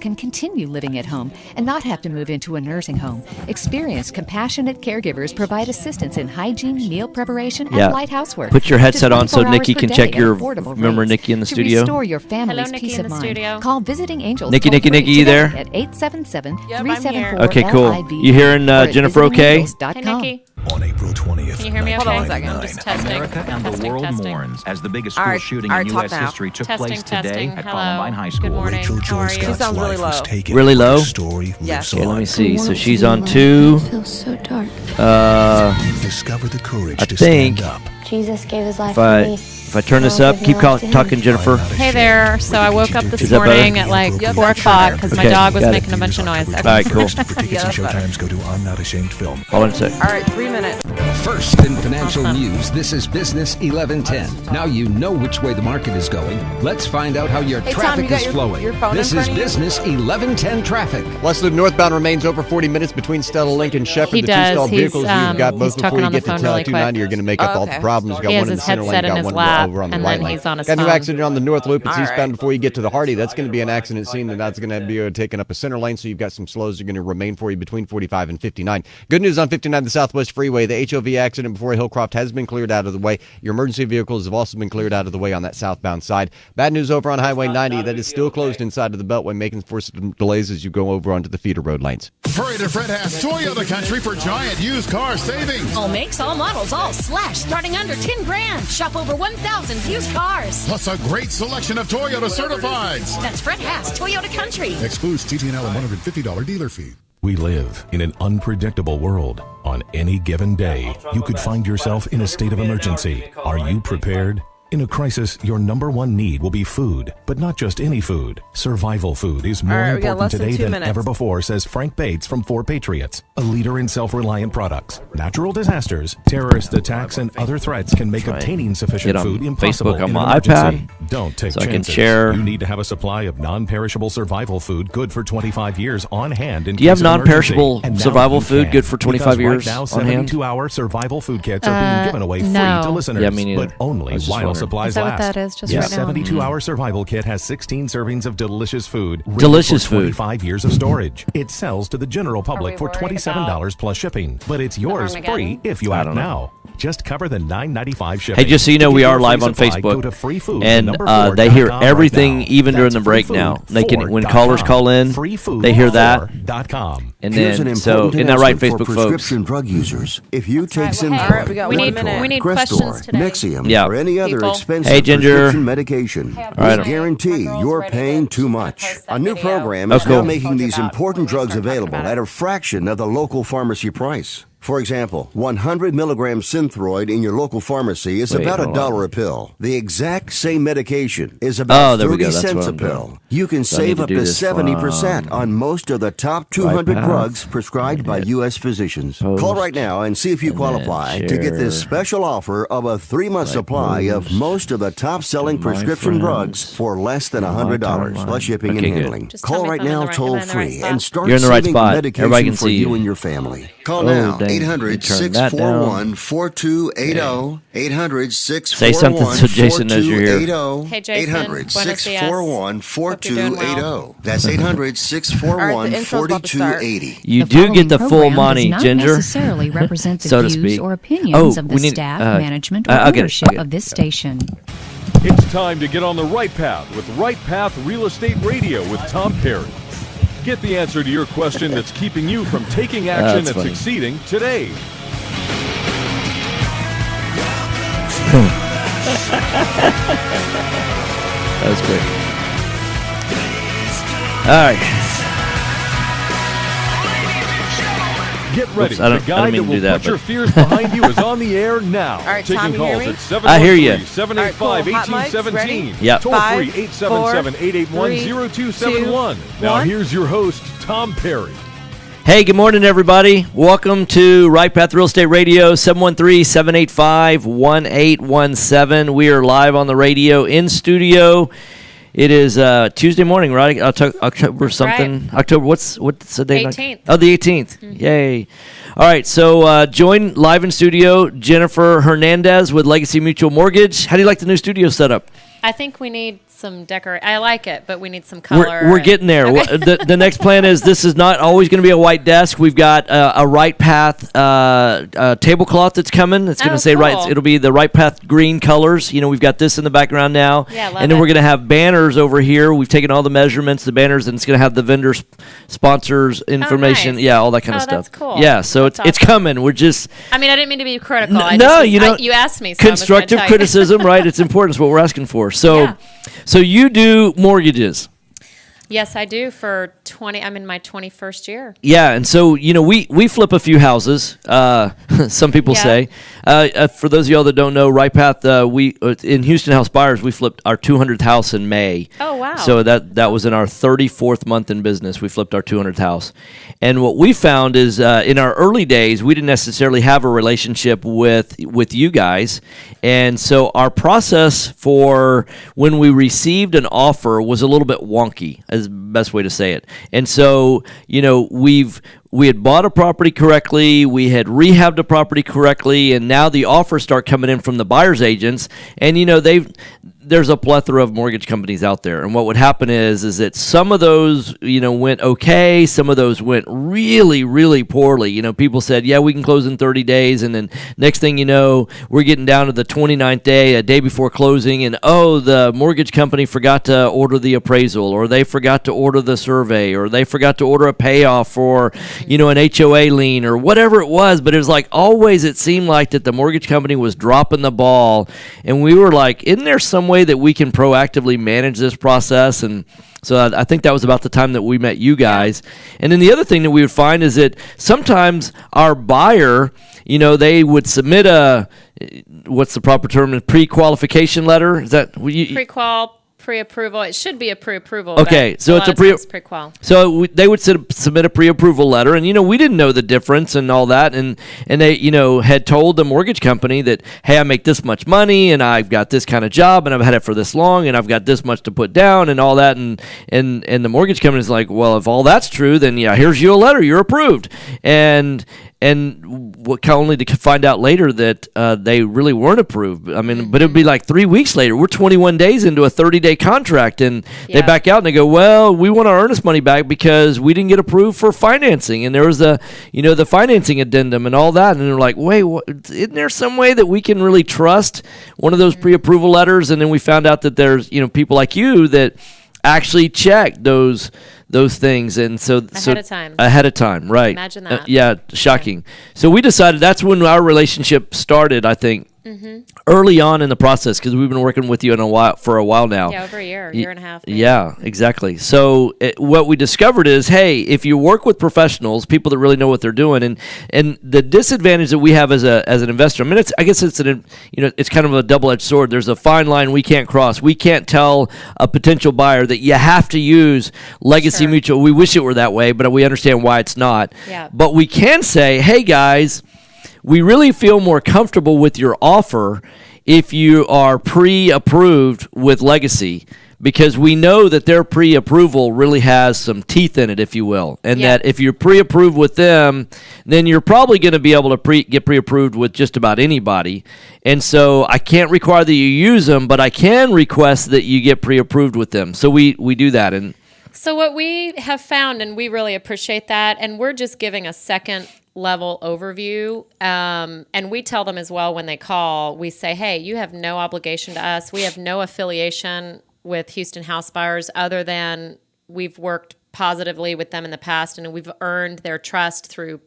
can continue living at home and not have to move into a nursing home. Experienced, compassionate caregivers provide assistance in hygiene, meal preparation, and light housework. Put your headset on so 24 Nikki hours can per check day your. at affordable Remember rates. Nikki in the To studio? restore your family's Nikki peace in of the mind. studio. Call Visiting Angels. Nikki, toll-free you today there? At 877-374-LIV. Okay, cool. You hearing Jennifer okay? Hey, Nikki. On April 20th, Can you hear me okay? Hold on one second. I'm just testing. America and the world mourns as the biggest All school right, shooting all right, in talk U.S. now. history took Testing, place today testing. at Hello. Columbine High School. Good morning. Rachel How are Joy you? She Scott's sounds really life was low. taken. Really low? Her story lives Okay, let on. me see. So she's on 2. Feels so dark. Discover the courage I to think stand up. Jesus gave his life If I for me. if I turn this up, keep talking, Jennifer. Hey there. So I woke up this Is that better? morning at like 4 o'clock because my Okay, dog was got it. making a bunch of noise. All right, cool. For tickets Yeah, and that's better. showtimes, go to I'm Not Ashamed Film. Hold on a sec. All right, 3 minutes. First in financial news, this is Business 1110. Now you know which way the market is going. Let's find out how your Hey, Tom, traffic you got is your flowing. phone This in is front of you? Business 1110 traffic. Westwood northbound remains over 40 minutes between Stella Link and Shepherd. He the does. two-stalled He's, vehicles you've got he's both before talking you on the get to phone really 290. quick. You're going to make up all the Okay. problems. You got He has one in the his center lane, headset got in his one lap, over on the and right then lane. he's on his Got a new phone. accident on the north loop. It's All eastbound right. before you get to the Hardy. That's going to be an accident scene, and that's going to be taking up a center lane, so you've got some slows that are going to remain for you between 45 and 59. Good news on 59, the Southwest Freeway. The HOV accident before Hillcroft has been cleared out of the way. Your emergency vehicles have also been cleared out of the way on that southbound side. Bad news over on Highway 90. That is still closed inside of the Beltway, making for some delays as you go over onto the feeder road lanes. Hurry to Fred Haas Toyota Country for giant used car savings. All makes, all models, all slash, starting under 10 grand. Shop over 1,000 used cars. Plus a great selection of Toyota certifieds. That's Fred Haas Toyota Country. Excludes TT&L and $150 dealer fee. We live in an unpredictable world. On any given day, you could find yourself in a state of emergency. Are you prepared? In a crisis, your number one need will be food, but not just any food. Survival food is more All right, we got important less than today 2 than minutes. ever before, says Frank Bates from 4 Patriots, a leader in self-reliant products. Natural disasters, terrorist attacks, and other threats can make Right. obtaining sufficient Get on food impossible Facebook on in an my emergency. iPad Don't take so I can chances. share. You need to have a supply of non-perishable survival food good for 25 years on hand. Do you have non-perishable survival food good for 25 years right now, on hand? 72-hour survival food kits are being given away free no. to listeners. Yeah, me neither. But only I was just while wondering. supplies Is that last. what that is? Just The right now? 72-hour survival kit has 16 servings of delicious food. ready Delicious for food. 25 years of storage. It sells to the general public we for worried $27 plus shipping. But it's yours Armageddon? free if you I act don't know. now. Just cover the $9.95 shipping. Hey, just so you know, To we get are your live free on supply, go Facebook, to freefood, and number 4.com they hear right everything now. even during That's the break freefood, now. They can when 4.com. callers call in, Freefood, they hear that, 4.com. and Here's an then important so isn't that right, announcement Facebook for folks? prescription drug users. If you take All right, we Synthroid, got we 1 need, minute. we need Crestor, questions today. Nexium, Yeah. or any other People. expensive Hey, Ginger. prescription medication, right. we guarantee My girl's you're ready paying to too much. post that A new video. program Oh, is cool. now making these Told you about important when we drugs start talking available about at it. a fraction of the local pharmacy price. For example, 100 milligram Synthroid in your local pharmacy is Wait, about hold $1 on. a pill. The exact same medication is about there we 30 go. That's cents what a I'm doing. pill. You can So I need save to up do to this 70% from on most of the top 200 Right drugs path. prescribed by Edit. U.S. physicians. Post. Call right now and see if you And then qualify to get this share. special offer of a 3-month Right supply of post. most of the top-selling To my prescription friends. drugs for less than To my $100 timeline. plus shipping Okay, and good. handling. Just tell Call me right if I'm in now the right- am I in the right toll-free spot? and start You're in the right saving spot. medication Everybody can for see you you. and your family. Call Oh, now, dang. 800-641-4280, 800-641-4280, Say something so Jason knows you're here. Hey, Jason. Buenos dias. 800-641-4280. That's 800-641-4280. You The do following get the full program money, does not Ginger. necessarily represent the So to views speak. or opinions of the we need, staff, management, or I'll get it, ownership I'll get it. of this station. It's time to get on the right path with Right Path Real Estate Radio with Tom Perry. Get the answer to your question that's keeping you from taking action That's and funny. succeeding today. That was great. All right. Get ready. Oops, I don't- the I guy don't mean that to will do that, put your but- fears behind you is on the air now. All right, Taking Tom, you hear calls me? at 713 I hear you. 785 All right, cool. Hot mics, 1817. ready? Yep. Toll Five, free 877-881-0271. Now one. here's your host, Tom Perry. Hey, good morning, everybody. Welcome to Right Path Real Estate Radio, 713-785-1817. We are live on the radio in studio. It is Tuesday morning, right? October something. Right. October, what's the date? 18th. Oh, the 18th. Yay. All right, so join live in studio Jennifer Hernandez with Legacy Mutual Mortgage. How do you like the new studio setup? I think we need some I like it, but we need some color. We're getting there. Okay. The next plan is this is not always going to be a white desk. We've got a Right Path tablecloth that's coming. It's going to say cool. It'll be the Right Path green colors. We've got this in the background now. Yeah, love and then it. we're going to have banners over here. We've taken all the measurements, the banners, and it's going to have the vendors, sponsors, information. Nice. Yeah, all that kind of stuff. That's cool. Yeah, so it's coming. We're just. I mean, I didn't mean to be critical. You asked me. So constructive criticism, right? It's important. It's what we're asking for. So, So you do mortgages. Yes, I do for 20. I'm in my 21st year. Yeah, and so we flip a few houses. Some people say. For those of y'all that don't know, Right Path, we in Houston House Buyers, we flipped our 200th house in May. Oh wow! So that was in our 34th month in business. We flipped our 200th house, and what we found is in our early days, we didn't necessarily have a relationship with you guys, and so our process for when we received an offer was a little bit wonky. Is the best way to say it. And so, we had bought a property correctly, we had rehabbed a property correctly, and now the offers start coming in from the buyer's agents, and there's a plethora of mortgage companies out there. And what would happen is that some of those, went okay, some of those went really, really poorly. People said, yeah, we can close in 30 days, and then next thing you know, we're getting down to the 29th day, a day before closing, and the mortgage company forgot to order the appraisal, or they forgot to order the survey, or they forgot to order a payoff for, an HOA lien, or whatever it was. But it was like always it seemed like that the mortgage company was dropping the ball, and we were like, isn't there some way that we can proactively manage this process? And so I think that was about the time that we met you guys. And then the other thing that we would find is that sometimes our buyer, they would submit what's the proper term, a pre-qualification letter? Is that pre-qual? Pre-approval. It should be a pre-approval. Okay, so it's a pre-qual. So they would submit a pre-approval letter, and we didn't know the difference and all that, and they had told the mortgage company that, hey, I make this much money, and I've got this kind of job, and I've had it for this long, and I've got this much to put down, and all that, and the mortgage company is like, well, if all that's true, then here's you a letter, you're approved, and only to find out later that they really weren't approved. I mean, but it would be like 3 weeks later. We're 21 days into a 30-day contract, and they back out and they go, well, we want our earnest money back because we didn't get approved for financing. And there was the financing addendum and all that. And they're like, wait, isn't there some way that we can really trust one of those pre-approval letters? And then we found out that there's, people like you that actually check those things, and so ahead of time, right? Imagine that. Yeah, shocking. So we decided that's when our relationship started, I think, early on in the process, because we've been working with you for a while now. Yeah, over a year and a half. Maybe. Yeah, exactly. So what we discovered is, hey, if you work with professionals, people that really know what they're doing, and the disadvantage that we have as an investor, I mean, it's kind of a double-edged sword. There's a fine line we can't cross. We can't tell a potential buyer that you have to use Legacy Mutual. We wish it were that way, but we understand why it's not. Yeah. But we can say, hey, guys, we really feel more comfortable with your offer if you are pre-approved with Legacy, because we know that their pre-approval really has some teeth in it, if you will, and that if you're pre-approved with them, then you're probably going to be able to get pre-approved with just about anybody. And so I can't require that you use them, but I can request that you get pre-approved with them. So we do that. And so what we have found, and we really appreciate that, and we're just giving a second level overview, and we tell them as well when they call, we say, hey, you have no obligation to us. We have no affiliation with Houston House Buyers other than we've worked positively with them in the past, and we've earned their trust through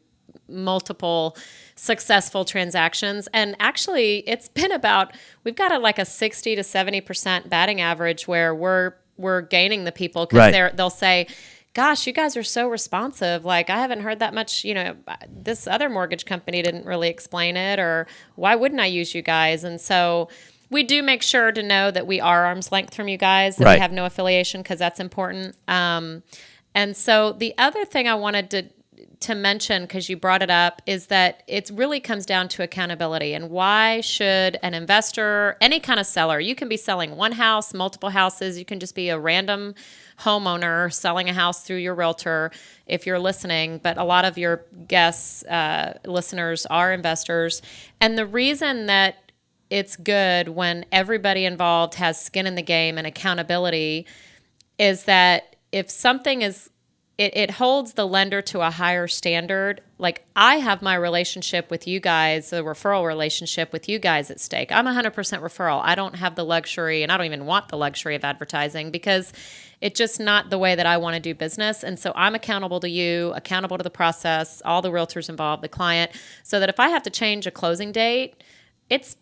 multiple successful transactions. And actually, it's been we've got a 60 to 70% batting average where we're gaining the people, because they'll say, gosh, you guys are so responsive. Like, I haven't heard that much, this other mortgage company didn't really explain it, or why wouldn't I use you guys? And so we do make sure to know that we are arm's length from you guys, that we have no affiliation, because that's important. And so the other thing I wanted to mention, because you brought it up, is that it really comes down to accountability. And why should an investor, any kind of seller, you can be selling one house, multiple houses, you can just be a random homeowner selling a house through your realtor if you're listening, but a lot of your guests, listeners are investors. And the reason that it's good when everybody involved has skin in the game and accountability, is that if something is, it holds the lender to a higher standard. Like, I have my relationship with you guys, the referral relationship with you guys at stake. I'm 100% referral. I don't have the luxury, and I don't even want the luxury of advertising, because it's just not the way that I want to do business. And so I'm accountable to you, accountable to the process, all the realtors involved, the client, so that if I have to change a closing date, it's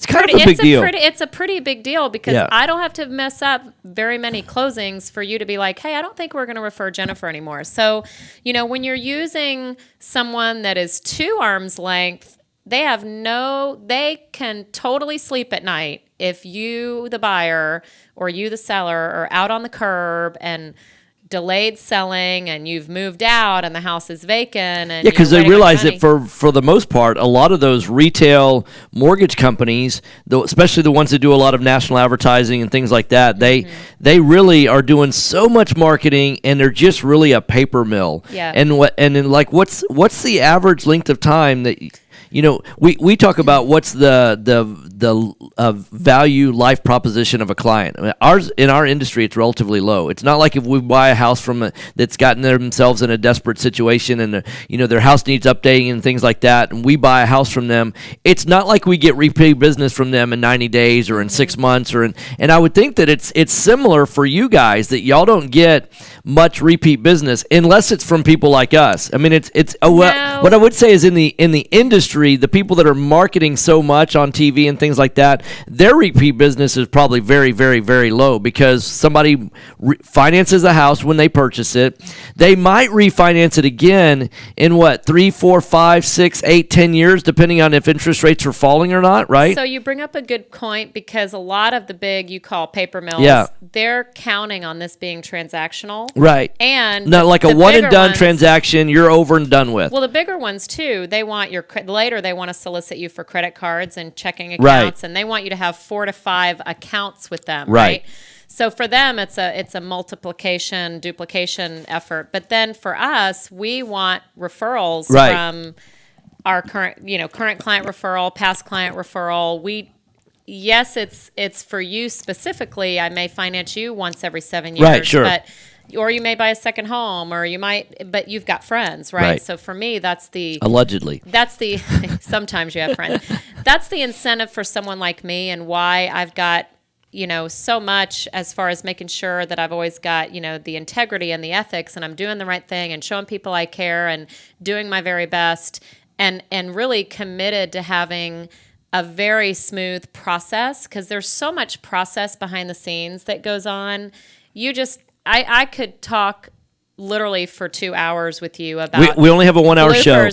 kind of a big deal. It's a pretty big deal, because I don't have to mess up very many closings for you to be like, hey, I don't think we're going to refer Jennifer anymore. So, when you're using someone that is 2 arms length, they can totally sleep at night if you, the buyer, or you, the seller, are out on the curb and delayed selling, and you've moved out and the house is vacant. And because they realize that for the most part, a lot of those retail mortgage companies, especially the ones that do a lot of national advertising and things like that, they really are doing so much marketing, and they're just really a paper mill. Yeah. And what's the average length of time that we talk about what's the value life proposition of a client. I mean, in our industry, it's relatively low. It's not like if we buy a house that's gotten themselves in a desperate situation, and their house needs updating and things like that, and we buy a house from them. It's not like we get repeat business from them in 90 days or in 6 months and I would think that it's similar for you guys, that y'all don't get much repeat business unless it's from people like us. I mean, what I would say is in the industry, the people that are marketing so much on TV and things like that, their repeat business is probably very, very, very low, because somebody finances a house when they purchase it. They might refinance it again in 3, 4, 5, 6, 8, 10 years, depending on if interest rates are falling or not, right? So you bring up a good point, because a lot of the big, you call paper mills, they're counting on this being transactional. Right. And not like a one and done transaction you're over and done with. Well, the bigger ones too, they want later they want to solicit you for credit cards and checking accounts, and they want you to have 4 to 5 accounts with them, right? So for them, it's a multiplication, duplication effort. But then for us, we want referrals from our current client referral, past client referral. Yes, it's for you specifically. I may finance you once every 7 years, right? Sure. Or you may buy a second home, or you might, but you've got friends, right? So for me, allegedly. That's the sometimes you have friends. That's the incentive for someone like me, and why I've got so much as far as making sure that I've always got the integrity and the ethics, and I'm doing the right thing and showing people I care and doing my very best, and really committed to having a very smooth process, because there's so much process behind the scenes that goes on. I could talk literally for 2 hours with you about we only have a 1 hour show,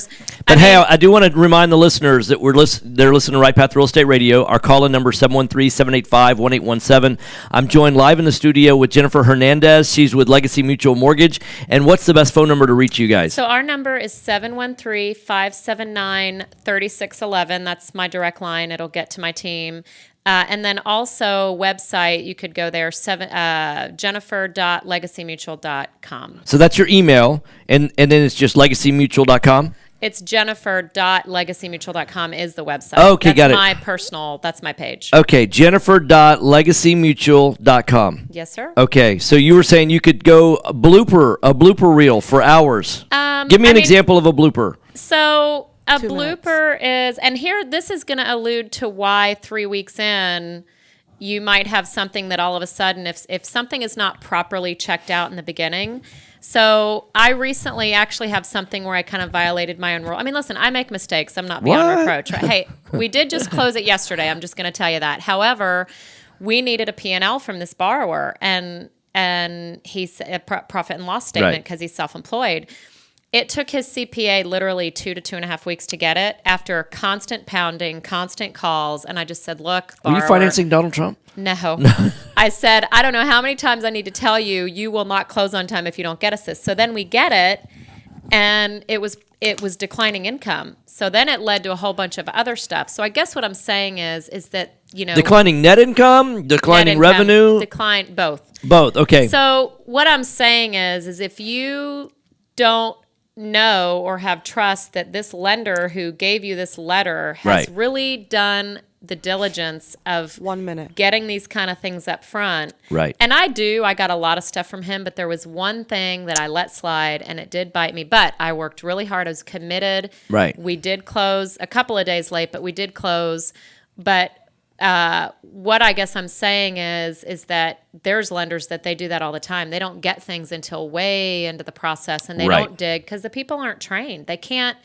but I do want to remind the listeners that they're listening to Right Path Real Estate Radio. Our call-in number is 713-785-1817. I'm joined live in the studio with Jennifer Hernandez. She's with Legacy Mutual Mortgage. And what's the best phone number to reach you guys? So our number is 713-579-3611. That's my direct line. It'll get to my team. And then also website, you could go there, jennifer.legacymutual.com. So that's your email, and then it's just legacymutual.com? It's jennifer.legacymutual.com is the website. Okay, got it. That's my page. Okay, jennifer.legacymutual.com. Yes, sir. Okay, so you were saying you could go a blooper reel for hours. Give me an example of a blooper. So a blooper is, and here this is going to allude to why 3 weeks in, you might have something that all of a sudden, if something is not properly checked out in the beginning. So I recently actually have something where I kind of violated my own rule. I mean, listen, I make mistakes. I'm not beyond reproach. Right? Hey, we did just close it yesterday. I'm just going to tell you that. However, we needed a P&L from this borrower, and he's a profit and loss statement because he's self-employed. It took his CPA literally 2 to 2.5 weeks to get it, after constant pounding, constant calls. And I just said, look, borrower. Are you financing Donald Trump? No. I said, I don't know how many times I need to tell you, you will not close on time if you don't get us this. So then we get it, and it was declining income. So then it led to a whole bunch of other stuff. So I guess what I'm saying is that, declining net income, declining revenue, decline both. Both. Okay. So what I'm saying is if you don't know or have trust that this lender who gave you this letter has really done the diligence of 1 minute getting these kind of things up front. Right. And I got a lot of stuff from him, but there was one thing that I let slide, and it did bite me. But I worked really hard. I was committed. Right. We did close a couple of days late, but we did close. But what I guess I'm saying is that there's lenders that they do that all the time. They don't get things until way into the process, and they don't dig because the people aren't trained. They can't.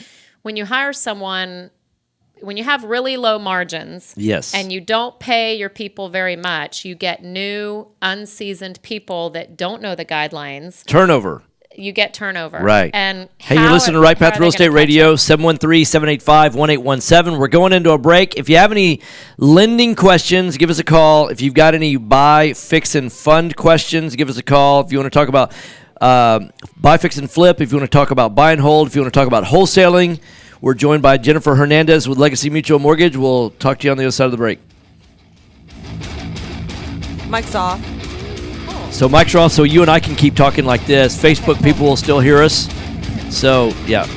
When you hire someone, when you have really low margins, yes, and you don't pay your people very much, you get new, unseasoned people that don't know the guidelines. Turnover. You get turnover. Right. And hey, you're listening to Right Path Real Estate Radio, 713-785-1817. We're going into a break. If you have any lending questions, give us a call. If you've got any buy, fix, and fund questions, give us a call. If you want to talk about buy, fix, and flip, if you want to talk about buy and hold, if you want to talk about wholesaling, we're joined by Jennifer Hernandez with Legacy Mutual Mortgage. We'll talk to you on the other side of the break. Mic's off. So mics are off, so you and I can keep talking like this. Facebook people will still hear us. So, yeah.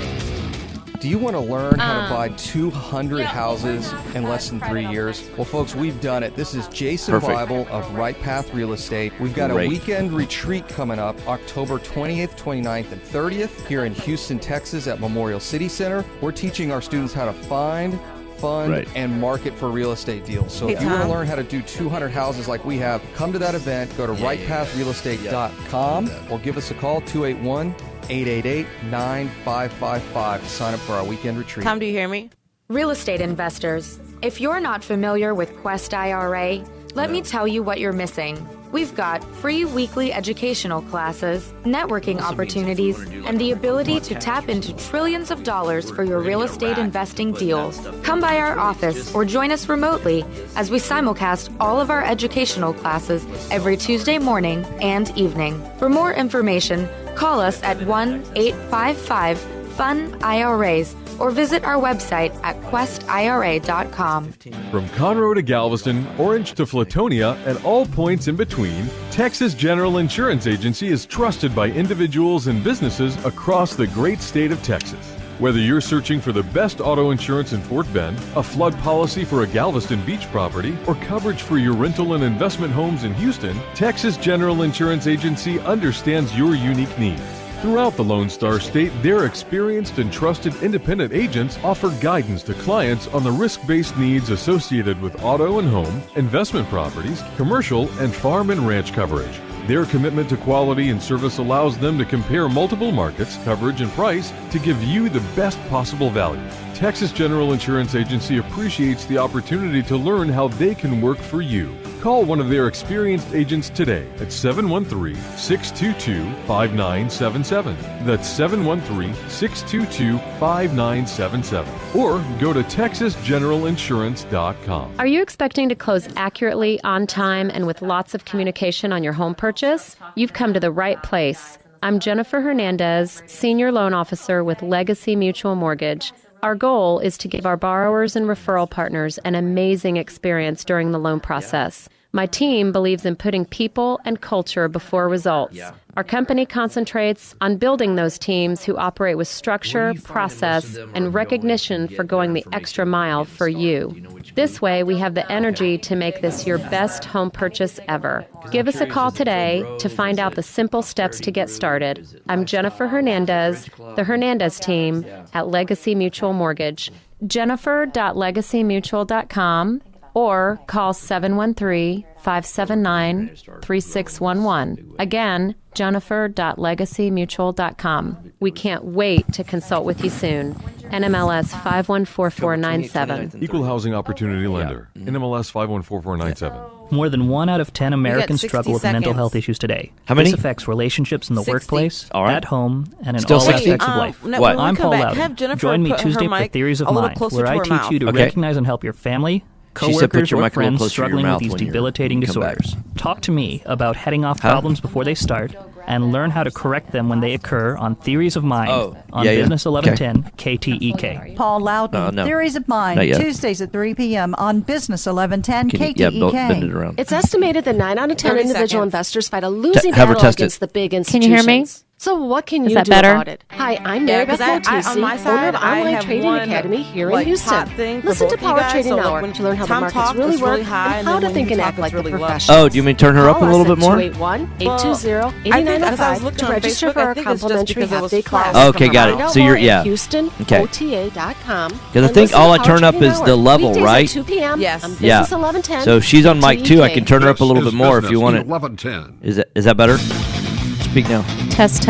Do you want to learn how to buy 200 houses in less than 3 years? Well, folks, we've done it. This is Jason Bible of Right Path Real Estate. We've got a weekend retreat coming up October 28th, 29th, and 30th here in Houston, Texas at Memorial City Center. We're teaching our students how to find, fund, and market for real estate deals. So if you want to learn how to do 200 houses like we have, come to that event. Go to rightpathrealestate.com or give us a call, 281-888-9555 to sign up for our weekend retreat. Tom, do you hear me? Real estate investors, if you're not familiar with Quest IRA, let me tell you what you're missing. We've got free weekly educational classes, networking opportunities, and the ability to tap into trillions of dollars for your real estate investing deals. Come by our office or join us remotely as we simulcast all of our educational classes every Tuesday morning and evening. For more information, call us at 1-855-FUN-IRAs or visit our website at questira.com. From Conroe to Galveston, Orange to Flatonia, and all points in between, Texas General Insurance Agency is trusted by individuals and businesses across the great state of Texas. Whether you're searching for the best auto insurance in Fort Bend, a flood policy for a Galveston beach property, or coverage for your rental and investment homes in Houston, Texas General Insurance Agency understands your unique needs. Throughout the Lone Star State, their experienced and trusted independent agents offer guidance to clients on the risk-based needs associated with auto and home, investment properties, commercial, and farm and ranch coverage. Their commitment to quality and service allows them to compare multiple markets, coverage, and price to give you the best possible value. Texas General Insurance Agency appreciates the opportunity to learn how they can work for you. Call one of their experienced agents today at 713-622-5977. That's 713-622-5977. Or go to texasgeneralinsurance.com. Are you expecting to close accurately, on time, and with lots of communication on your home purchase? You've come to the right place. I'm Jennifer Hernandez, Senior Loan Officer with Legacy Mutual Mortgage. Our goal is to give our borrowers and referral partners an amazing experience during the loan process. My team believes in putting people and culture before results. Our company concentrates on building those teams who operate with structure, process, and recognition for going the extra mile for you. This way, we have the energy to make this your best home purchase ever. Give us a call today to find out the simple steps to get started. I'm Jennifer Hernandez, the Hernandez team at Legacy Mutual Mortgage. Jennifer.legacymutual.com or call 713-579-3611. Again, jennifer.legacymutual.com. We can't wait to consult with you soon. NMLS 514497. Equal Housing Opportunity Lender. NMLS 514497. More than 1 out of 10 Americans struggle with mental health issues today. How many? This affects relationships in the workplace, at home, and in Still all 60? aspects of life. What? I'm Paul Loudon. Join me Tuesday for Theories of Mind, where I teach you to recognize and help your family, coworkers, or friends struggling with these debilitating disorders. Talk to me about heading off problems before they start, and learn how to correct them when they occur on Theories of Mind on Business 1110 KTEK. Paul Loudon, Theories of Mind, Tuesdays at 3 p.m. on Business 1110 KTEK. Bend it around. It's estimated that 9 out of 10 individual investors fight a losing battle against the big institutions. Can you hear me? So what can you Is that do better? about it? Hi, I'm Mary Beth Montesi, owner of Online Trading Academy here in Houston. Listen to Power Trading Hour to learn how the markets really work and how to think and act like the professionals. Oh, do you mean turn her up a little bit more? 281-820-8905 to register for our complimentary half-day class. Okay, got it. So you're, HoustonOTA.com. Because I think all I turn up is the level, right? 2 p.m. Yes. On Business 1110. So she's on mic too. I can turn her up a little bit more if you want it. 1110. Is that better? Speak now. Test.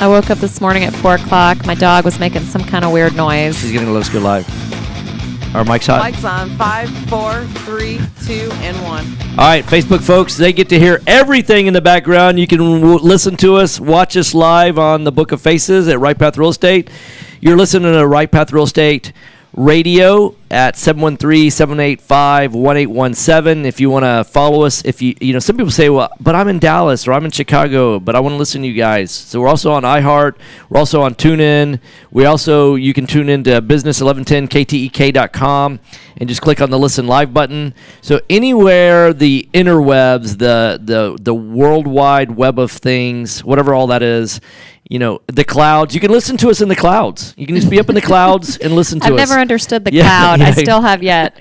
I woke up this morning at 4 o'clock. My dog was making some kind of weird noise. She's going to let us go live. Our mic's hot. Mic's on. 5, 4, 3, 2, and 1. All right, Facebook folks, they get to hear everything in the background. You can listen to us, watch us live on the Book of Faces at Right Path Real Estate. You're listening to Right Path Real Estate Radio at 713-785-1817. If you want to follow us, if you know, some people say, well, but I'm in Dallas or I'm in Chicago, but I want to listen to you guys. So we're also on iHeart. We're also on TuneIn. You can tune into business1110ktek.com and just click on the listen live button. So anywhere the interwebs, the world wide web of things, whatever all that is, you know, the clouds. You can listen to us in the clouds. You can just be up in the clouds and listen to us. I've never understood the cloud. I still have yet.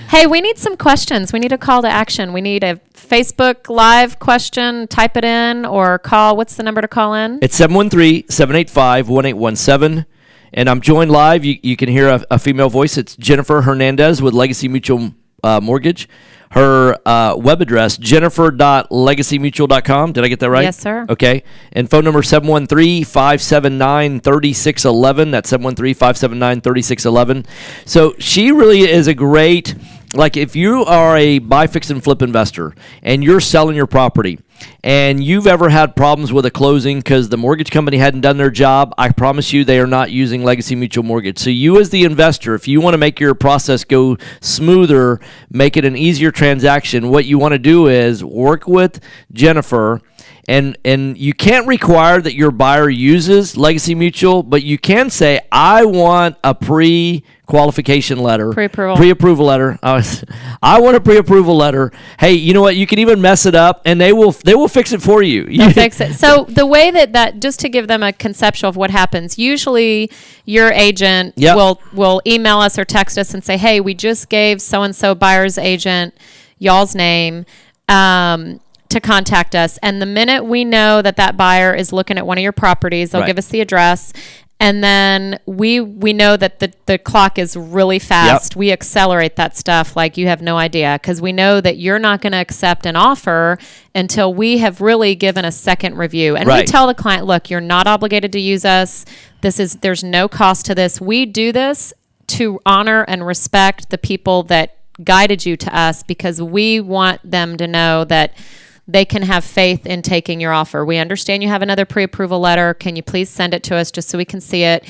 Hey, we need some questions. We need a call to action. We need a Facebook Live question. Type it in or call. What's the number to call in? It's 713-785-1817. And I'm joined live. You can hear a female voice. It's Jennifer Hernandez with Legacy Mutual Mortgage. Her web address, jennifer.legacymutual.com. Did I get that right? Yes, sir. Okay. And phone number 713-579-3611. That's 713-579-3611. So she really is a great, like if you are a buy, fix, and flip investor and you're selling your property and you've ever had problems with a closing because the mortgage company hadn't done their job, I promise you they are not using Legacy Mutual Mortgage. So you as the investor, if you want to make your process go smoother, make it an easier transaction, what you want to do is work with Jennifer. And you can't require that your buyer uses Legacy Mutual, but you can say, I want a pre-qualification letter. Pre-approval letter. I want a pre-approval letter. Hey, you know what? You can even mess it up, and they will fix it for you. They'll fix it. So the way that just to give them a conceptual of what happens, usually your agent will email us or text us and say, hey, we just gave so-and-so buyer's agent y'all's name. To contact us, and the minute we know that buyer is looking at one of your properties, they'll give us the address, and then we know that the clock is really fast. We accelerate that stuff like you have no idea, because we know that you're not going to accept an offer until we have really given a second review. And we tell the client, look, you're not obligated to use us. There's no cost to this. We do this to honor and respect the people that guided you to us, because we want them to know that they can have faith in taking your offer. We understand you have another pre-approval letter. Can you please send it to us just so we can see it?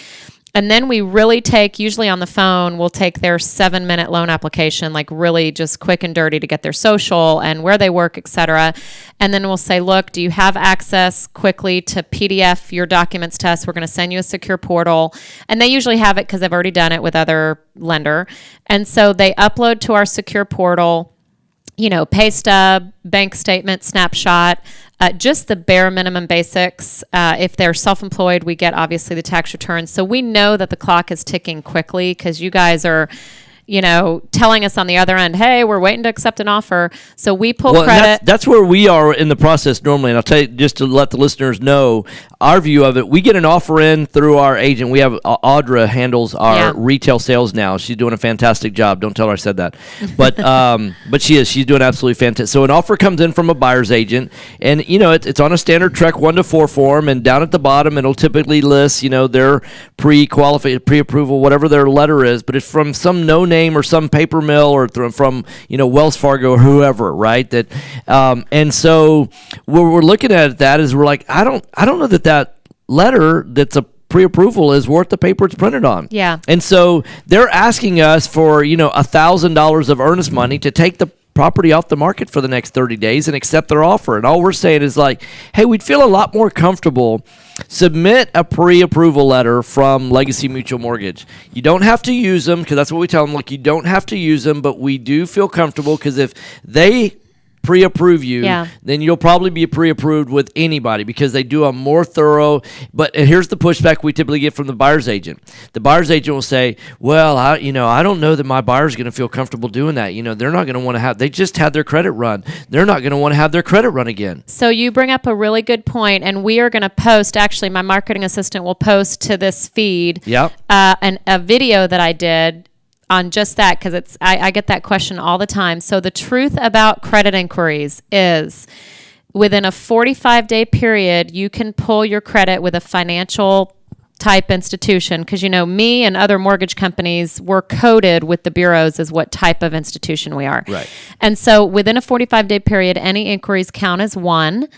And then we really take, usually on the phone, we'll take their 7-minute loan application, like really just quick and dirty to get their social and where they work, et cetera. And then we'll say, look, do you have access quickly to PDF your documents to us? We're going to send you a secure portal. And they usually have it because they've already done it with other lender. And so they upload to our secure portal, you know, pay stub, bank statement, snapshot, just the bare minimum basics. If they're self-employed, we get obviously the tax returns. So we know that the clock is ticking quickly because you guys are, you know, telling us on the other end, hey, we're waiting to accept an offer. So we pull credit. That's where we are in the process normally. And I'll tell you, just to let the listeners know our view of it, we get an offer in through our agent. We have Audra handles our retail sales now. She's doing a fantastic job. Don't tell her I said that. But she's doing absolutely fantastic. So an offer comes in from a buyer's agent, and, you know, it's on a standard Trek 1-4 form, and down at the bottom it'll typically list, you know, their pre-approval, whatever their letter is, but it's from some no-name or some paper mill or from, you know, Wells Fargo or whoever, right? That and so what we're looking at that is we're like, I don't know that letter that's a pre-approval is worth the paper it's printed on. Yeah. And so they're asking us for, you know, $1,000 of earnest money to take the property off the market for the next 30 days and accept their offer. And all we're saying is like, hey, we'd feel a lot more comfortable. Submit a pre-approval letter from Legacy Mutual Mortgage. You don't have to use them, because that's what we tell them. Look, you don't have to use them, but we do feel comfortable, because if they pre-approve you, then you'll probably be pre-approved with anybody because they do a more thorough. But here's the pushback we typically get from the buyer's agent. The buyer's agent will say, well, I don't know that my buyer's going to feel comfortable doing that. They're not going to want to have, they just had their credit run. They're not going to want to have their credit run again. So you bring up a really good point, and we are going to post, actually my marketing assistant will post to this feed a video that I did on just that, because I get that question all the time. So the truth about credit inquiries is within a 45-day period, you can pull your credit with a financial type institution, because me and other mortgage companies, we're coded with the bureaus as what type of institution we are. Right. And so within a 45-day period, any inquiries count as one.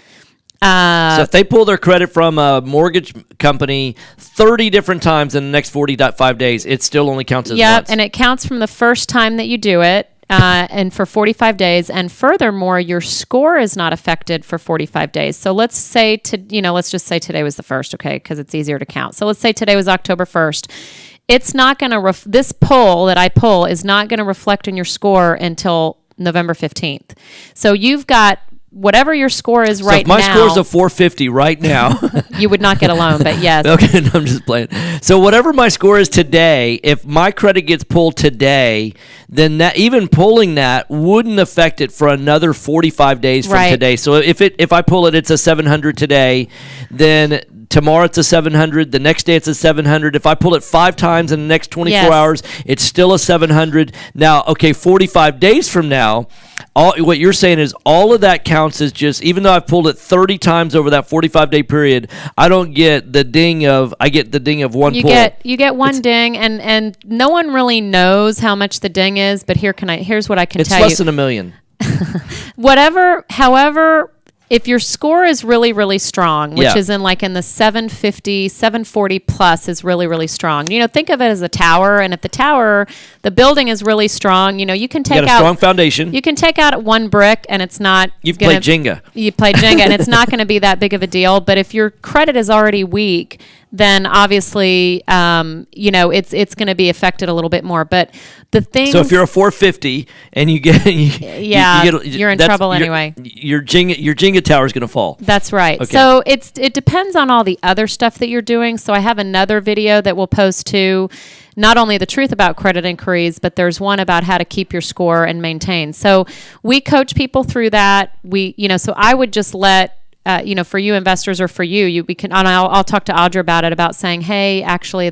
So if they pull their credit from a mortgage company 30 different times in the next 45 days, it still only counts as once. And it counts from the first time that you do it, and for 45 days. And furthermore, your score is not affected for 45 days. So let's say let's just say today was the 1st, okay, because it's easier to count. So let's say today was October 1st. It's not going to this poll that I pull is not going to reflect on your score until November 15th. So you've got whatever your score is right now. So if my score is a 450 right now. You would not get a loan, but yes. Okay, no, I'm just playing. So whatever my score is today, if my credit gets pulled today, then that even pulling that wouldn't affect it for another 45 days from today. So if I pull it, it's a 700 today, then tomorrow it's a 700. The next day it's a 700. If I pull it 5 times in the next 24 hours, it's still a 700. Now, okay, 45 days from now, what you're saying is all of that counts as just, even though I've pulled it 30 times over that 45-day period, I don't get the ding of, I get the ding of one pull. You get one ding, and no one really knows how much the ding is, but here's what I can tell you. It's less than $1 million. However, if your score is really, really strong, which is in the 750, 740 plus is really, really strong. Think of it as a tower, and if the building is really strong, you can take out a strong foundation. You can take out one brick, and it's not. You've played Jenga. You played Jenga, and it's not going to be that big of a deal. But if your credit is already weak, then obviously, it's going to be affected a little bit more. But the thing. So if you're a 450 and you get, you're in trouble anyway. Your Jenga tower is going to fall. That's right. Okay. So it depends on all the other stuff that you're doing. So I have another video that we'll post to. Not only the truth about credit inquiries, but there's one about how to keep your score and maintain. So we coach people through that. So I would just let. For you investors or for you, we can. And I'll talk to Audra about it. About saying, hey, actually,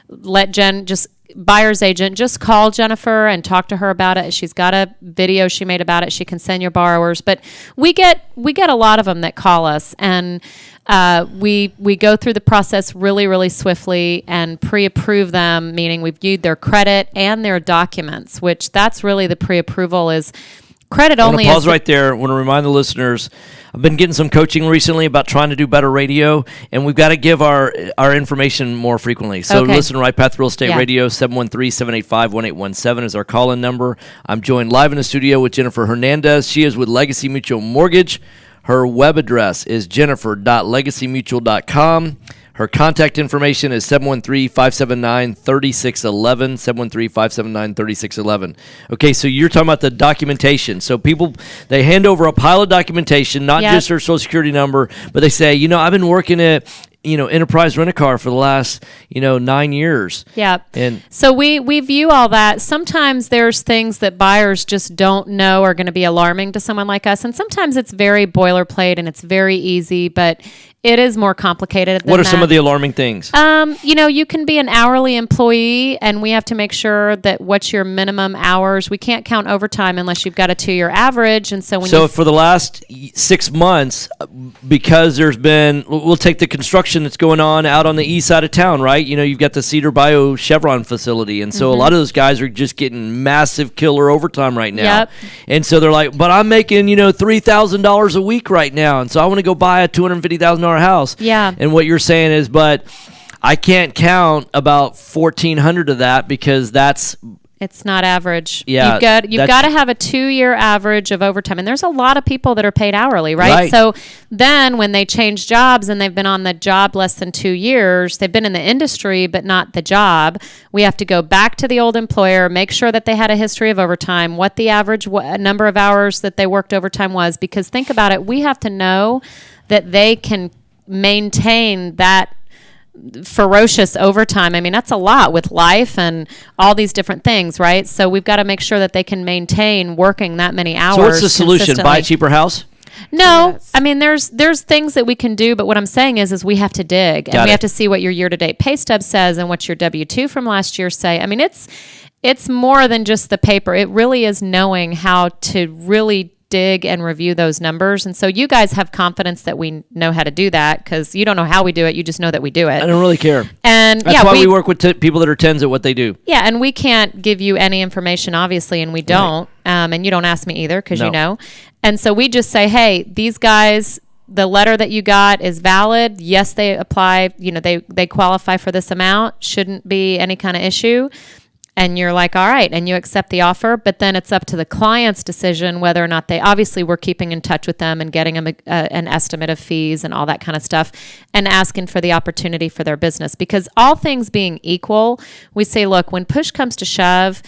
let Jen buyer's agent just call Jennifer and talk to her about it. She's got a video she made about it. She can send your borrowers. But we get a lot of them that call us, and we go through the process really, really swiftly and pre-approve them, meaning we've viewed their credit and their documents. Which that's really the pre-approval is. Credit only. I want to pause right there. I want to remind the listeners, I've been getting some coaching recently about trying to do better radio, and we've got to give our information more frequently. So listen to Right Path Real Estate Radio, 713-785-1817 is our call-in number. I'm joined live in the studio with Jennifer Hernandez. She is with Legacy Mutual Mortgage. Her web address is jennifer.legacymutual.com. Her contact information is 713-579-3611, 713-579-3611. Okay, so you're talking about the documentation. So people, they hand over a pile of documentation, not just their social security number, but they say, I've been working at Enterprise Rent-A-Car for the last, 9 years. Yeah. And so we view all that. Sometimes there's things that buyers just don't know are going to be alarming to someone like us. And sometimes it's very boilerplate and it's very easy, but it is more complicated than What are some of the alarming things? You can be an hourly employee, and we have to make sure that what's your minimum hours. We can't count overtime unless you've got a 2-year average. And so for the last 6 months, because there's been, we'll take the construction that's going on out on the east side of town, right? You've got the Cedar Bio Chevron facility. And so a lot of those guys are just getting massive killer overtime right now. Yep. And so they're like, but I'm making, $3,000 a week right now. And so I want to go buy a $250,000 house. Yeah. And what you're saying is, but I can't count about 1,400 of that because that's It's not average. Yeah, you've got to have a 2-year average of overtime. And there's a lot of people that are paid hourly, right? So then when they change jobs and they've been on the job less than 2 years, they've been in the industry but not the job, we have to go back to the old employer, make sure that they had a history of overtime, what the average number of hours that they worked overtime was. Because think about it, we have to know that they can maintain that ferocious overtime. I mean, that's a lot with life and all these different things, right? So we've got to make sure that they can maintain working that many hours. So what's the solution? Buy a cheaper house? No, I mean, there's things that we can do, but what I'm saying is we have to dig and we have to see what your year-to-date pay stub says and what your W-2 from last year say. I mean, it's more than just the paper. It really is knowing how to really dig and review those numbers. And so you guys have confidence that we know how to do that, because you don't know how we do it. You just know that we do it. I don't really care. And that's why we work with people that are 10s at what they do. Yeah. And we can't give you any information, obviously, and we don't. Right. And you don't ask me either, because you know. And so we just say, hey, these guys, the letter that you got is valid. Yes, they apply, they qualify for this amount. Shouldn't be any kind of issue. And you're like, all right, and you accept the offer, but then it's up to the client's decision whether or not obviously we're keeping in touch with them and getting them an estimate of fees and all that kind of stuff and asking for the opportunity for their business. Because all things being equal, we say, look, when push comes to shove,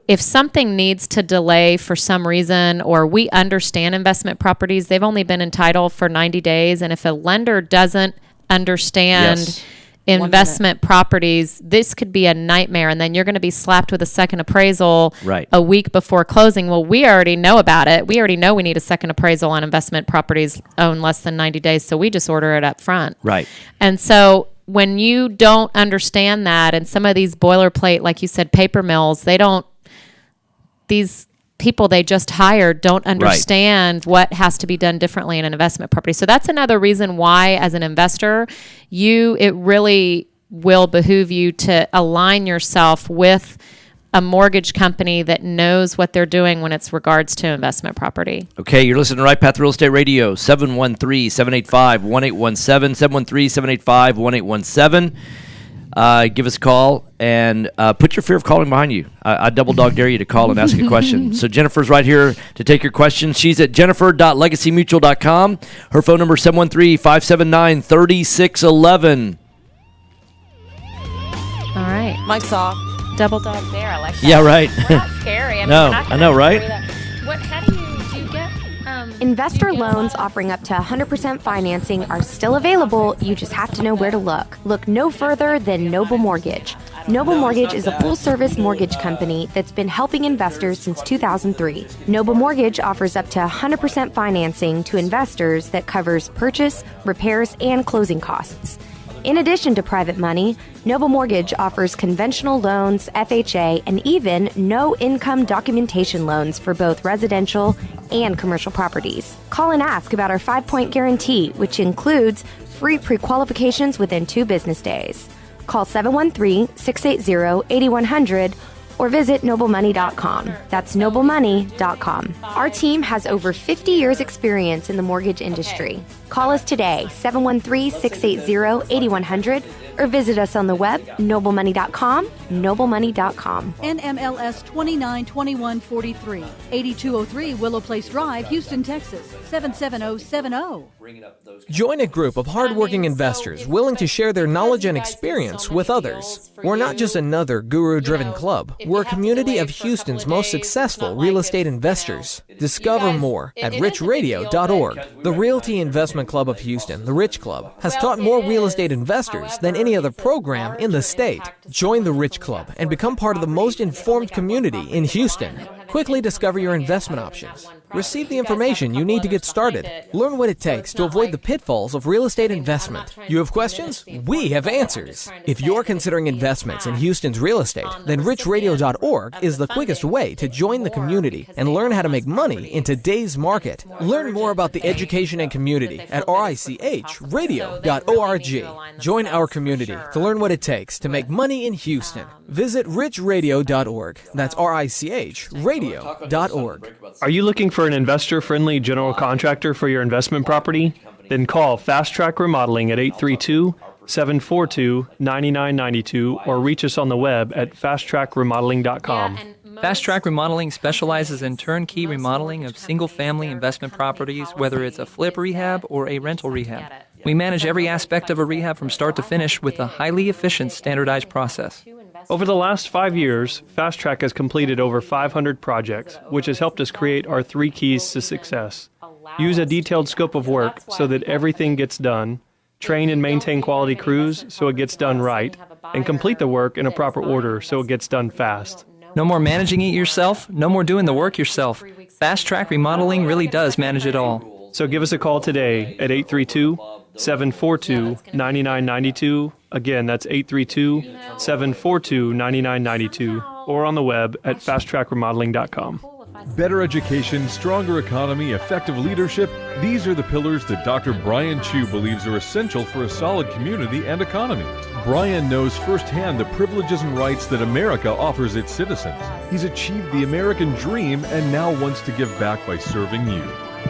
if something needs to delay for some reason, or we understand investment properties, they've only been entitled for 90 days. And if a lender doesn't understand investment properties, this could be a nightmare, and then you're going to be slapped with a second appraisal a week before closing. Well, we already know about it. We already know we need a second appraisal on investment properties owned less than 90 days, so we just order it up front. Right. And so when you don't understand that, and some of these boilerplate, like you said, paper mills, these people they just hired don't understand what has to be done differently in an investment property. So that's another reason why, as an investor, it really will behoove you to align yourself with a mortgage company that knows what they're doing when it's regards to investment property. Okay, you're listening to Right Path Real Estate Radio, 713-785-1817, 713-785-1817. Give us a call and put your fear of calling behind you. I double dog dare you to call and ask a question. So Jennifer's right here to take your questions. She's at jennifer.legacymutual.com. Her phone number is 713-579-3611. All right. Mike's off. Double dog dare. I like that. Yeah, right. Not scary. I mean, I know, right? How do you get... Investor loans offering up to 100% financing are still available. You just have to know where to look. Look no further than Noble Mortgage. Noble Mortgage is a full-service mortgage company that's been helping investors since 2003. Noble Mortgage offers up to 100% financing to investors that covers purchase, repairs, and closing costs. In addition to private money, Noble Mortgage offers conventional loans, FHA, and even no-income documentation loans for both residential and commercial properties. Call and ask about our 5-point guarantee, which includes free pre-qualifications within 2 business days. Call 713-680-8100 or visit noblemoney.com. That's noblemoney.com. Our team has over 50 years experience in the mortgage industry. Call us today, 713-680-8100, or visit us on the web, noblemoney.com, noblemoney.com. NMLS 292143, 8203 Willow Place Drive, Houston, Texas, 77070. Join a group of hardworking investors willing to share their knowledge and experience with others. We're not just another guru-driven club. We're a community of Houston's most successful real estate investors. Discover more at richradio.org. The Realty Investment Club of Houston, the Rich Club, has taught more real estate investors than any other program in the state. Join the Rich Club and become part of the most informed community in Houston. Quickly discover your investment options. Receive the information you need to get started. Learn what it takes to avoid the pitfalls of real estate investment. You have questions? We have answers. If you're considering investments in Houston's real estate, then richradio.org is the quickest way to join the community and learn how to make money in today's market. Learn more about the education and community at richradio.org. Join our community to learn what it takes to make money in Houston. Visit richradio.org. That's richradio.org. Are you looking for an investor-friendly general contractor for your investment property? Then call Fast Track Remodeling at 742-9992 or reach us on the web at fasttrackremodeling.com. Fast Track Remodeling specializes in turnkey remodeling of single-family investment properties, whether it's a flip rehab or a rental rehab. We manage every aspect of a rehab from start to finish with a highly efficient, standardized process. Over the last 5 years, Fast Track has completed over 500 projects, which has helped us create our 3 keys to success. Use a detailed scope of work so that everything gets done, train and maintain quality crews so it gets done right, and complete the work in a proper order so it gets done fast. No more managing it yourself, no more doing the work yourself. Fast Track Remodeling really does manage it all. So give us a call today at 832-742-9992. Again, that's 832-742-9992, or on the web at fasttrackremodeling.com. Better education, stronger economy, effective leadership, these are the pillars that Dr. Brian Chu believes are essential for a solid community and economy. Brian knows firsthand the privileges and rights that America offers its citizens. He's achieved the American dream and now wants to give back by serving you.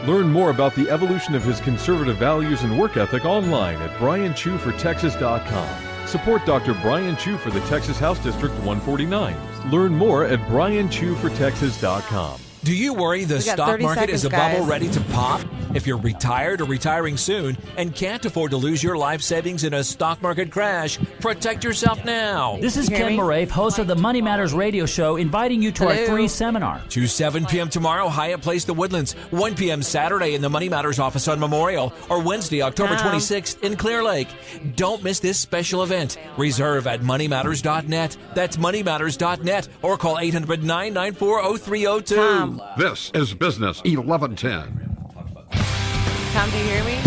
Learn more about the evolution of his conservative values and work ethic online at brianchufortexas.com. Support Dr. Brian Chu for the Texas House District 149. Learn more at brianchufortexas.com. Do you worry the stock market is a bubble ready to pop? If you're retired or retiring soon and can't afford to lose your life savings in a stock market crash, protect yourself now. This is Ken Moraif, host of the Money Matters radio show, inviting you to our free seminar. 7 p.m. tomorrow, Hyatt Place, The Woodlands. 1 p.m. Saturday in the Money Matters office on Memorial, or Wednesday, October 26th in Clear Lake. Don't miss this special event. Reserve at moneymatters.net. That's moneymatters.net, or call 800-994-0302. This is Business 1110. Tom, do you hear me?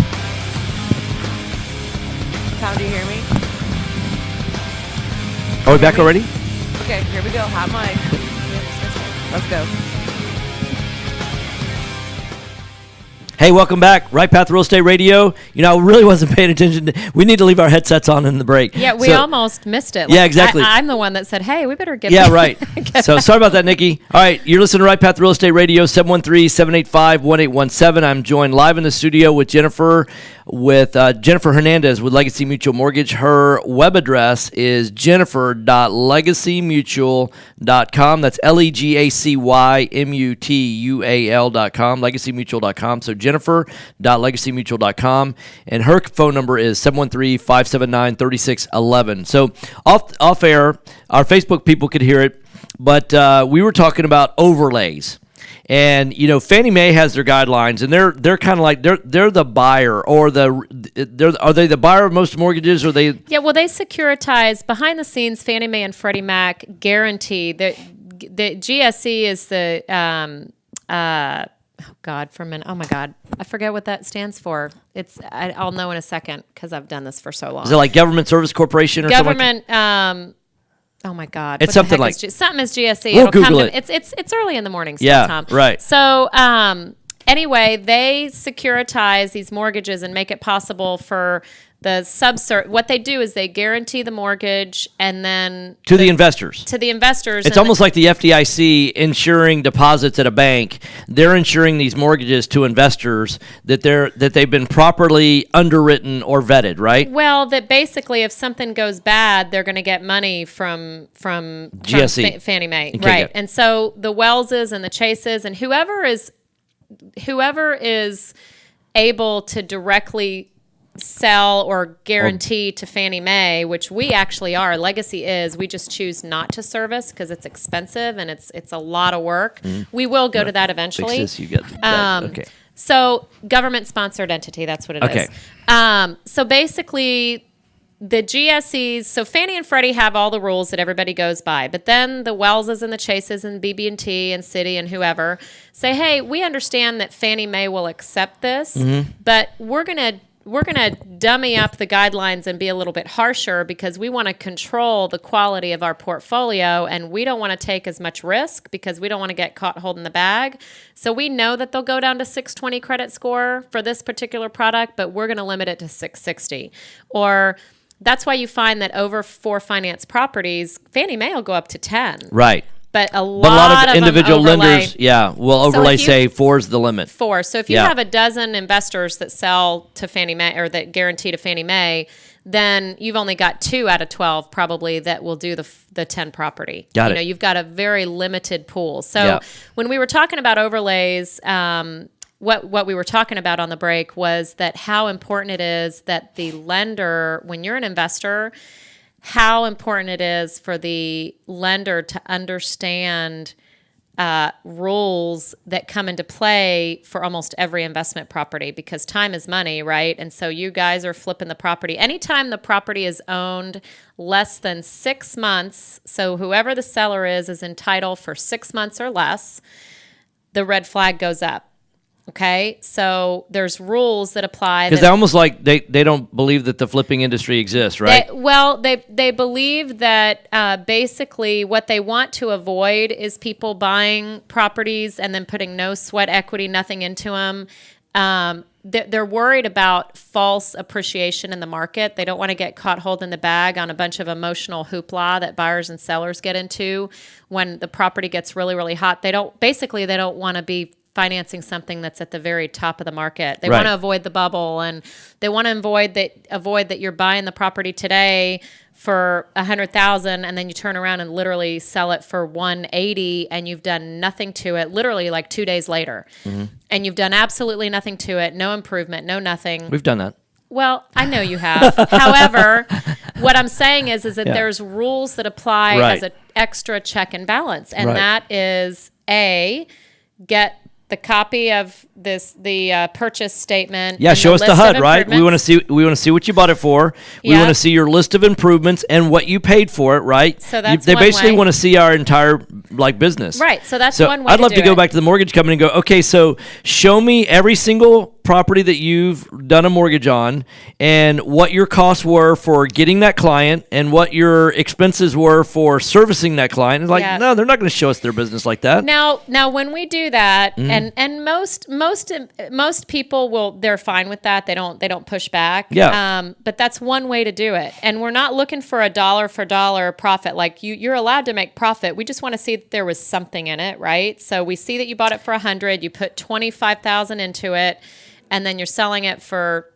Tom, do you hear me? Are we back already? Okay, here we go. Hot mic. Let's go. Hey, welcome back. Right Path Real Estate Radio. You know, I really wasn't paying attention. We need to leave our headsets on in the break. Yeah, we almost missed it. Yeah, exactly. I'm the one that said, hey, we better get Yeah, right. So sorry about that, Nikki. All right, you're listening to Right Path Real Estate Radio, 713-785-1817. I'm joined live in the studio with Jennifer Hernandez with Legacy Mutual Mortgage. Her web address is jennifer.legacymutual.com. That's LEGACYMUTUAL.com, legacymutual.com. So jennifer.legacymutual.com. And her phone number is 713-579-3611. So off air, our Facebook people could hear it, but we were talking about overlays. And you know, Fannie Mae has their guidelines, and they're kind of like they're the buyer, or are they the buyer of most mortgages, or they? Yeah, well, they securitize behind the scenes. Fannie Mae and Freddie Mac guarantee that the GSE is the oh God, for a minute. Oh my God, I forget what that stands for. I'll know in a second because I've done this for so long. Is it like Government Service Corporation or government? Something like Oh my God! It's something like something is GSE. We'll Google it. It's early in the morning still, yeah, Tom. Right. So anyway, they securitize these mortgages and make it possible for the what they do is they guarantee the mortgage and then to the investors. To the investors. It's almost like the FDIC insuring deposits at a bank. They're insuring these mortgages to investors that they've been properly underwritten or vetted, right? Well, that basically if something goes bad, they're going to get money from GSE. Fannie Mae, right? And so the Welleses and the Chases and whoever is able to directly sell or guarantee to Fannie Mae, which we actually are. Legacy is. We just choose not to service because it's expensive and it's a lot of work. We will go to that eventually. Fix this, you get that. Okay. So government-sponsored entity, that's what it is. So basically, the GSEs, so Fannie and Freddie have all the rules that everybody goes by, but then the Welleses and the Chases and BB&T and Citi and whoever say, hey, we understand that Fannie Mae will accept this, but we're going to dummy up the guidelines and be a little bit harsher because we want to control the quality of our portfolio and we don't want to take as much risk because we don't want to get caught holding the bag. So we know that they'll go down to 620 credit score for this particular product, but we're going to limit it to 660. Or that's why you find that over 4 finance properties, Fannie Mae will go up to 10. Right. But a lot of individual lenders, will overlay, say 4 is the limit. 4. So if you have a dozen investors that sell to Fannie Mae or that guarantee to Fannie Mae, then you've only got 2 out of 12 probably that will do the 10 property. Got it. You've got a very limited pool. So when we were talking about overlays, what we were talking about on the break was that how important it is that the lender, when you're an investor, how important it is for the lender to understand rules that come into play for almost every investment property, because time is money, right? And so you guys are flipping the property. Anytime the property is owned less than 6 months, so whoever the seller is entitled for 6 months or less, the red flag goes up. Okay, so there's rules that apply. Because they're almost like they don't believe that the flipping industry exists, right? They believe that basically what they want to avoid is people buying properties and then putting no sweat equity, nothing into them. They're worried about false appreciation in the market. They don't want to get caught holding the bag on a bunch of emotional hoopla that buyers and sellers get into when the property gets really, really hot. They don't want to be financing something that's at the very top of the market. They want to avoid the bubble, and they want to avoid that you're buying the property today for $100,000 and then you turn around and literally sell it for $180 and you've done nothing to it, literally like 2 days later. Mm-hmm. And you've done absolutely nothing to it, no improvement, no nothing. We've done that. Well, I know you have. However, what I'm saying is that there's rules that apply as an extra check and balance, and that is get the copy of the purchase statement. Yeah, show us the HUD, right? We want to see what you bought it for. We want to see your list of improvements and what you paid for it, right? So that's they basically want to see our entire business. Right. So that's one way. I'd love to go back to the mortgage company and go, okay, so show me every single property that you've done a mortgage on and what your costs were for getting that client and what your expenses were for servicing that client. It's like, no, they're not going to show us their business like that. Now when we do that, and most people they're fine with that. They don't push back. Yeah. But that's one way to do it. And we're not looking for a dollar for dollar profit. Like you're allowed to make profit. We just want to see that there was something in it, right? So we see that you bought it for $100, you put $25,000 into it, and then you're selling it for,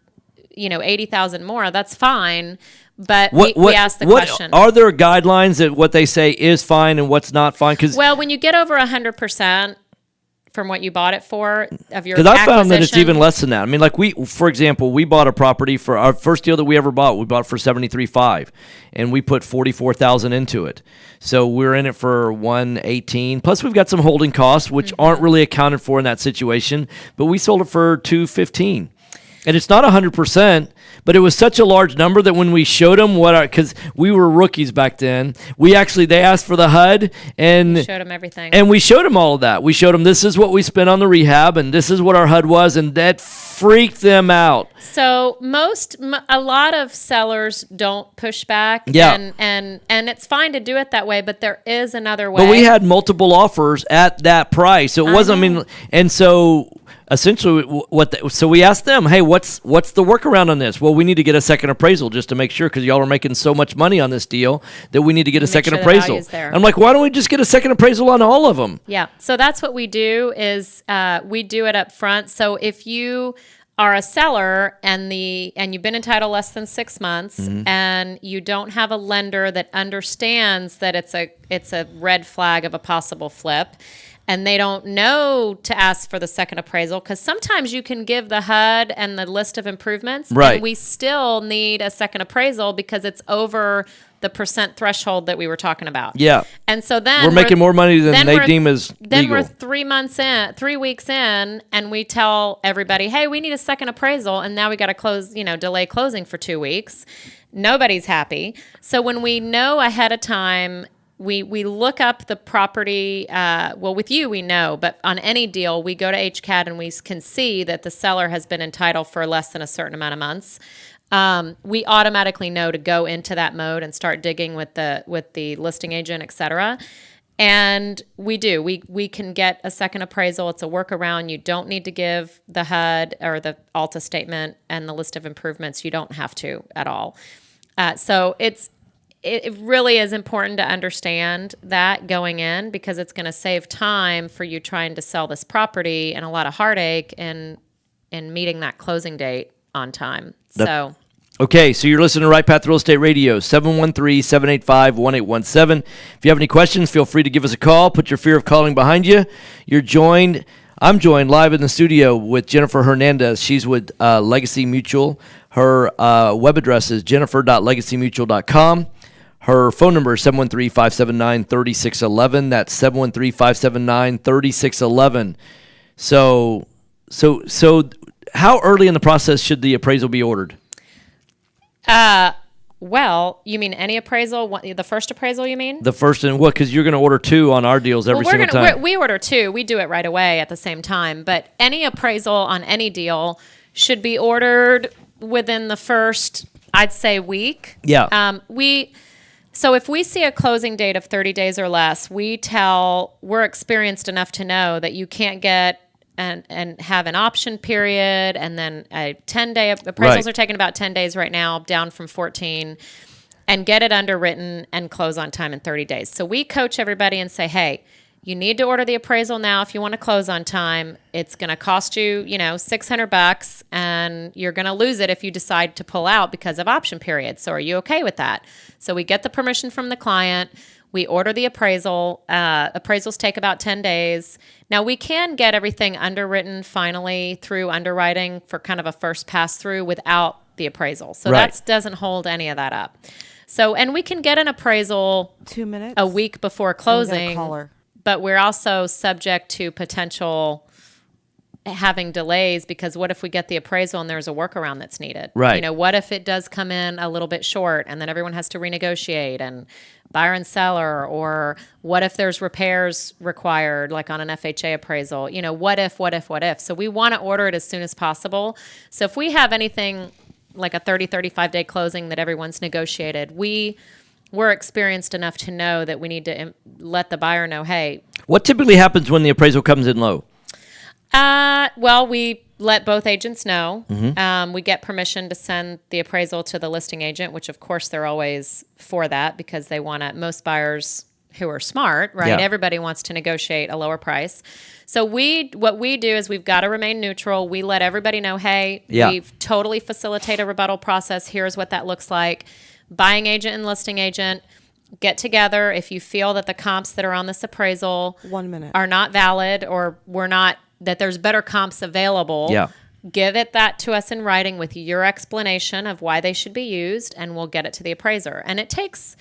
$80,000 more. That's fine. But we ask the question. Are there guidelines that what they say is fine and what's not fine? Well, when you get over 100% from what you bought it for of your acquisition. Because I found that it's even less than that. I mean, like for example, we bought a property for our first deal that we ever bought. We bought it for $73,500, and we put $44,000 into it. So we're in it for $118,000. Plus, we've got some holding costs, which aren't really accounted for in that situation. But we sold it for $215,000. And it's not 100%, but it was such a large number that when we showed them because we were rookies back then, they asked for the HUD and you showed them everything. And we showed them all of that. We showed them this is what we spent on the rehab and this is what our HUD was, and that freaked them out. So a lot of sellers don't push back. Yeah. And it's fine to do it that way, but there is another way. But we had multiple offers at that price. So it wasn't, and so essentially so we asked them, hey, what's the workaround on this? Well, we need to get a second appraisal just to make sure, because y'all are making so much money on this deal that we need to get a second appraisal. I'm like, why don't we just get a second appraisal on all of them? Yeah. So that's what we do is we do it up front. So if you are a seller and you've been entitled less than 6 months and you don't have a lender that understands that it's a red flag of a possible flip, and they don't know to ask for the second appraisal, because sometimes you can give the HUD and the list of improvements, and we still need a second appraisal because it's over the percent threshold that we were talking about. Yeah. And so then we're making more money than they deem as legal. Then we're 3 weeks in, and we tell everybody, hey, we need a second appraisal, and now we got to delay closing for 2 weeks. Nobody's happy. So when we know ahead of time, we look up the property. With you, we know, but on any deal, we go to HCAD and we can see that the seller has been entitled for less than a certain amount of months. We automatically know to go into that mode and start digging with the listing agent, et cetera. And we do. We can get a second appraisal. It's a workaround. You don't need to give the HUD or the Alta statement and the list of improvements. You don't have to at all. So it really is important to understand that going in, because it's going to save time for you trying to sell this property and a lot of heartache in meeting that closing date on time. Okay, so you're listening to Right Path Real Estate Radio, 713-785-1817. If you have any questions, feel free to give us a call. Put your fear of calling behind you. I'm joined live in the studio with Jennifer Hernandez. She's with Legacy Mutual. Her web address is jennifer.legacymutual.com. Her phone number is 713-579-3611. That's 713-579-3611. So how early in the process should the appraisal be ordered? Well, you mean any appraisal? The first appraisal, you mean? The first, and what? Because you're going to order 2 on our deals every single time. We order 2. We do it right away at the same time. But any appraisal on any deal should be ordered within the first, I'd say, week. Yeah. So if we see a closing date of 30 days or less, we're experienced enough to know that you can't get and have an option period, and then a 10-day appraisals are taking about 10 days right now, down from 14, and get it underwritten and close on time in 30 days. So we coach everybody and say, hey, you need to order the appraisal now if you want to close on time. It's going to cost you, $600, and you're going to lose it if you decide to pull out because of option period. So are you okay with that? So we get the permission from the client. We order the appraisal. Appraisals take about 10 days. Now, we can get everything underwritten finally through underwriting for kind of a first pass through without the appraisal. So that doesn't hold any of that up. So, and we can get an appraisal 2 minutes a week before closing, but we're also subject to potential having delays, because what if we get the appraisal and there's a workaround that's needed? Right. What if it does come in a little bit short and then everyone has to renegotiate, and buyer and seller, or what if there's repairs required, like on an FHA appraisal? What if? So we want to order it as soon as possible. So if we have anything like a 30, 35-day closing that everyone's negotiated, we're experienced enough to know that we need to let the buyer know, hey. What typically happens when the appraisal comes in low? Well, we let both agents know. Mm-hmm. We get permission to send the appraisal to the listing agent, which of course they're always for that, because they want to, most buyers who are smart, right? Yeah. Everybody wants to negotiate a lower price. So what we do is we've got to remain neutral. We let everybody know, hey, we've totally facilitate a rebuttal process. Here's what that looks like. Buying agent and listing agent, get together. If you feel that the comps that are on this appraisal 1 minute are not valid, or that there's better comps available, give that to us in writing with your explanation of why they should be used, and we'll get it to the appraiser. And it takes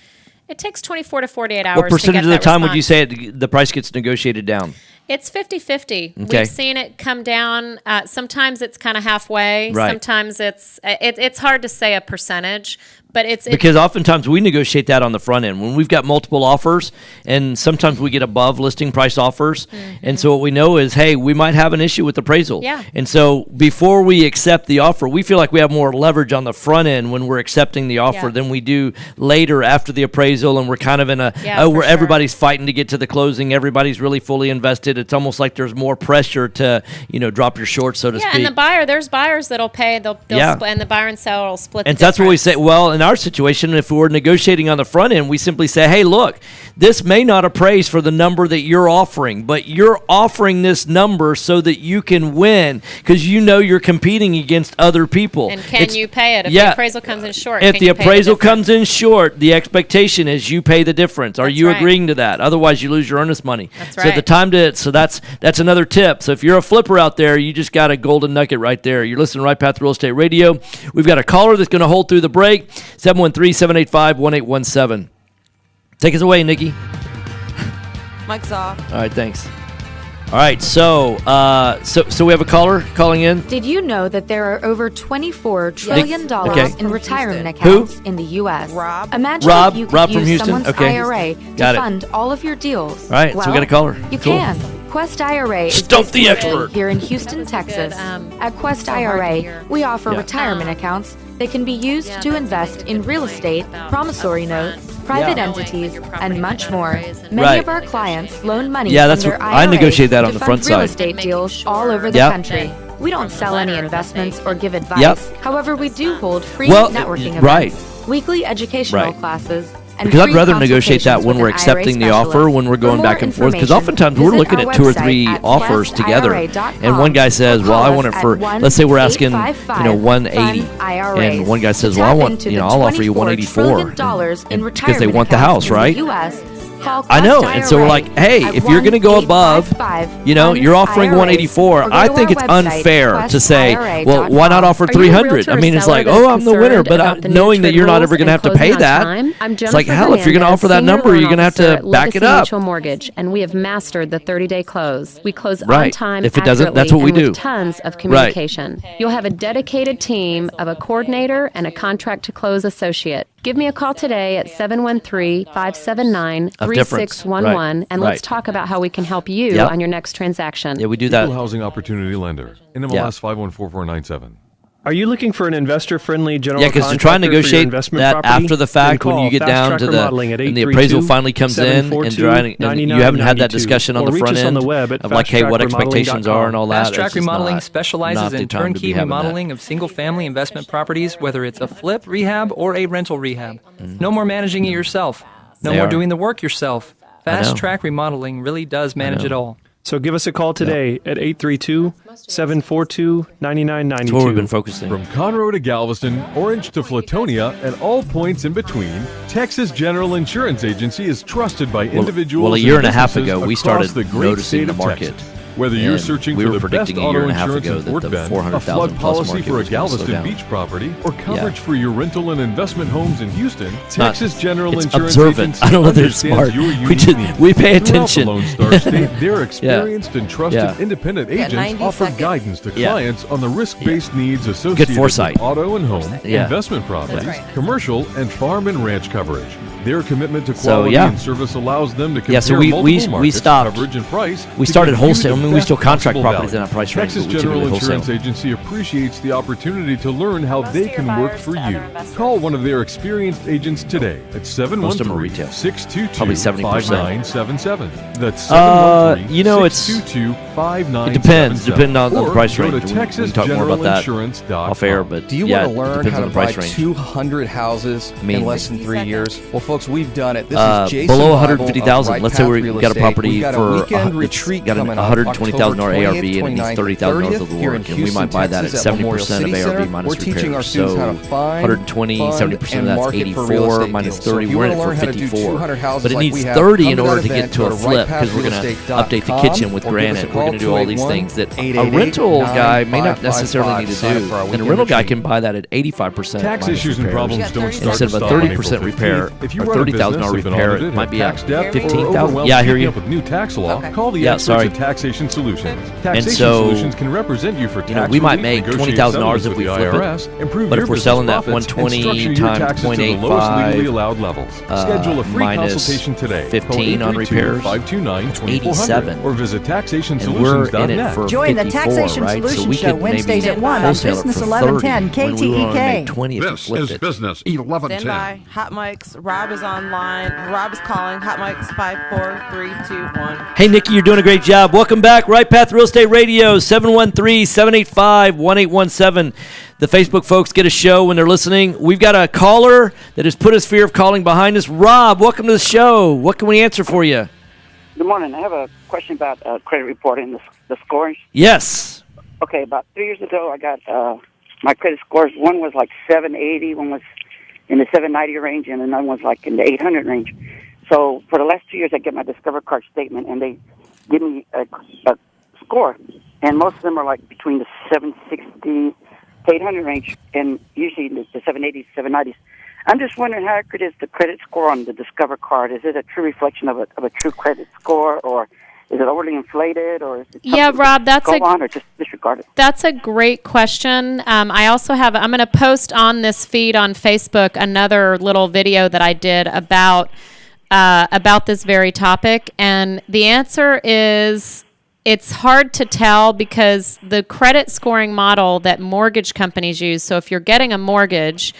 24 to 48 hours. What percentage of the time would you say the price gets negotiated down? It's 50-50. Okay. We've seen it come down. Sometimes it's kind of halfway. Right. Sometimes it's hard to say a percentage, but it's because oftentimes we negotiate that on the front end when we've got multiple offers, and sometimes we get above listing price offers. Mm-hmm. And so what we know is, hey, we might have an issue with appraisal. Yeah. And so before we accept the offer, we feel like we have more leverage on the front end when we're accepting the offer than we do later after the appraisal, and we're kind of in where everybody's fighting to get to the closing. Everybody's really fully invested. It's almost like there's more pressure to, drop your short, so to speak. Yeah, and there's buyers that'll pay. They'll split, and the buyer and seller will split. And the that's what we say. Well, in our situation, if we're negotiating on the front end, we simply say, hey, look, this may not appraise for the number that you're offering, but you're offering this number so that you can win, because you're competing against other people. And can you pay it? If the appraisal comes in short, if the appraisal comes in short, the expectation is you pay the difference. Are you agreeing to that? Otherwise, you lose your earnest money. That's right. So that's another tip. So if you're a flipper out there, you just got a golden nugget right there. You're listening to Right Path Real Estate Radio. We've got a caller that's going to hold through the break. 713-785-1817. Take us away, Nikki. Mic's off. All right, thanks. All right, so we have a caller calling in. Did you know that there are over $24 trillion in retirement Who? accounts in the U.S.? Rob. Imagine if you could use someone's IRA to fund all of your deals. All right, so we got a caller. You can. Quest IRA is Stump the expert here in Houston, Texas. At Quest IRA, we offer retirement accounts that can be used to invest in real estate, promissory notes, private entities, and much more. Many of our clients loan money from their IRA I negotiate that on the front real side. estate deals all over the country. We don't sell any investments or give advice. However, we do hold free networking events, weekly educational classes, Because I'd rather negotiate that when we're accepting the offer, when we're going back and forth. Because oftentimes we're looking at 2 or 3 offers together, and one guy says, "Well, I want it for." Let's say we're asking, 180, and one guy says, "Well, I want, I'll offer you 184," because they want the house, right? I know, and so we're like, hey, if you're going to go above, you're offering 184. I think it's unfair to say, well, why not offer 300? I mean, it's like, oh, I'm the winner, but knowing that you're not ever going to have to pay that, it's like, hell, if you're going to offer that number, you're going to have to back it up. Mutual Mortgage, and we have mastered the 30-day close. We close on time, if it doesn't, that's what we do. With tons of communication. You'll have a dedicated team of a coordinator and a contract to close associate. Give me a call today at 713-579-3611, and let's talk about how we can help you on your next transaction. Yeah, we do that. Equal Housing Opportunity Lender, NMLS 514497. Are you looking for an investor-friendly general contractor? Yeah, because you're trying to negotiate that after the fact when you get down to and the appraisal finally comes in, and you haven't had that discussion on the front end of like, hey, what expectations are and all that. Fast Track Remodeling specializes in turnkey remodeling of single-family investment properties, whether it's a flip, rehab, or a rental rehab. No more managing it yourself. No more doing the work yourself. Fast Track Remodeling really does manage it all. So give us a call today at 832-742-9992. That's where we've been focusing. From Conroe to Galveston, Orange to Flatonia, and all points in between, Texas General Insurance Agency is trusted by individuals. Well, a year and a half ago, we started noticing the market. Whether you're searching for the best auto insurance in Fort Bend, a flood policy for a Galveston Beach property, or coverage for your rental and investment homes in Houston, Texas General Insurance Agency I don't know that it's smart. We pay attention. Throughout the Lone Star State, their experienced and trusted independent agents offer guidance to clients on the risk-based needs associated with auto and home, investment properties, commercial, and farm and ranch coverage. Their commitment to quality and service allows them to compare multiple markets, coverage, and price. We started wholesale. I mean, we still contract properties in our price range. Texas General Insurance Agency appreciates the opportunity to learn how they can work for you. Call one of their experienced agents today at 713-622-5977. That's 713-622-5977. It depends depending on the price range. We can talk more about that off air, but do you want to learn how to buy 200 houses in less than 3 years? Well, folks, we've done it. This is Jason below 150,000. Let's say we've got a property for got an $120,000 ARV and it needs $30,000 of the work, and we might buy that at 70% of ARV minus repairs. So 120, 70% of that's 84 minus 30. We're in it for 54, but it needs 30 in order to get to a flip because we're going to update the kitchen with granite. We're going to do all these things that a rental guy may not necessarily need to do, and a rental guy can buy that at 85%. Tax issues and problems don't start instead of a 30% repair or $30,000 repair. It might be a $15,000. Yeah, I hear you. With new tax law, call the experts at Taxation Solutions. Taxation Solutions can represent you for tax we might make $20,000 if we flip it, but if we're selling that 120 times 0.85 schedule a free consultation today. 15 on repairs, 87, or visit taxationsolutions.net. And we're in it for Join 54, the Taxation right? Solutions So we Show could Wednesdays maybe at 1 on Business 1110 KTEK. This is Business 1110. Stand by. Hot Mics. Rob is online. Rob is calling. Hot Mics 54321. Hey, Nikki, you're doing a great job. Welcome back. Right Path Real Estate Radio, 713-785-1817. The Facebook folks get a show when they're listening. We've got a caller that has put his fear of calling behind us. Rob, welcome to the show. What can we answer for you? Good morning. I have a question about credit reporting, the scores. Yes. Okay, about 3 years ago, I got my credit scores. One was like 780, one was in the 790 range, and another one was like in the 800 range. So for the last 2 years, I get my Discover Card statement, and they give me a score. And most of them are like between the 760 to 800 range, and usually the 780s, 790s. I'm just wondering how accurate is the credit score on the Discover Card? Is it a true reflection of a true credit score, or is it overly inflated, or is it Rob, that's or just disregarded? That's a great question. I also have. I'm going to post on this feed on Facebook another little video that I did about this very topic, and the answer is it's hard to tell because the credit scoring model that mortgage companies use. So if you're getting a mortgage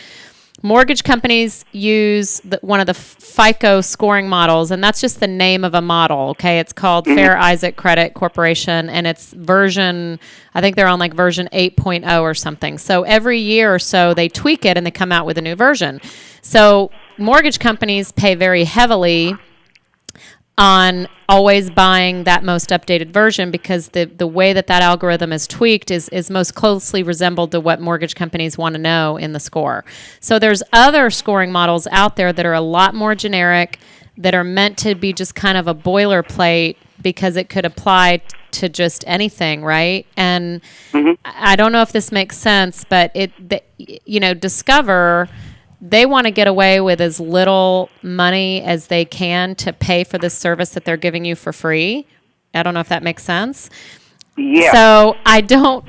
companies use one of the FICO scoring models, and that's just the name of a model, okay? It's called Fair Isaac Credit Corporation, and it's version, I think they're on like version 8.0 or something. So every year or so, they tweak it, and they come out with a new version. So mortgage companies pay very heavily on always buying that most updated version because the way that algorithm is tweaked is most closely resembled to what mortgage companies want to know in the score. So there's other scoring models out there that are a lot more generic, that are meant to be just kind of a boilerplate because it could apply to just anything, right? And I don't know if this makes sense, but Discover, they want to get away with as little money as they can to pay for the service that they're giving you for free. I don't know if that makes sense. Yeah. So I don't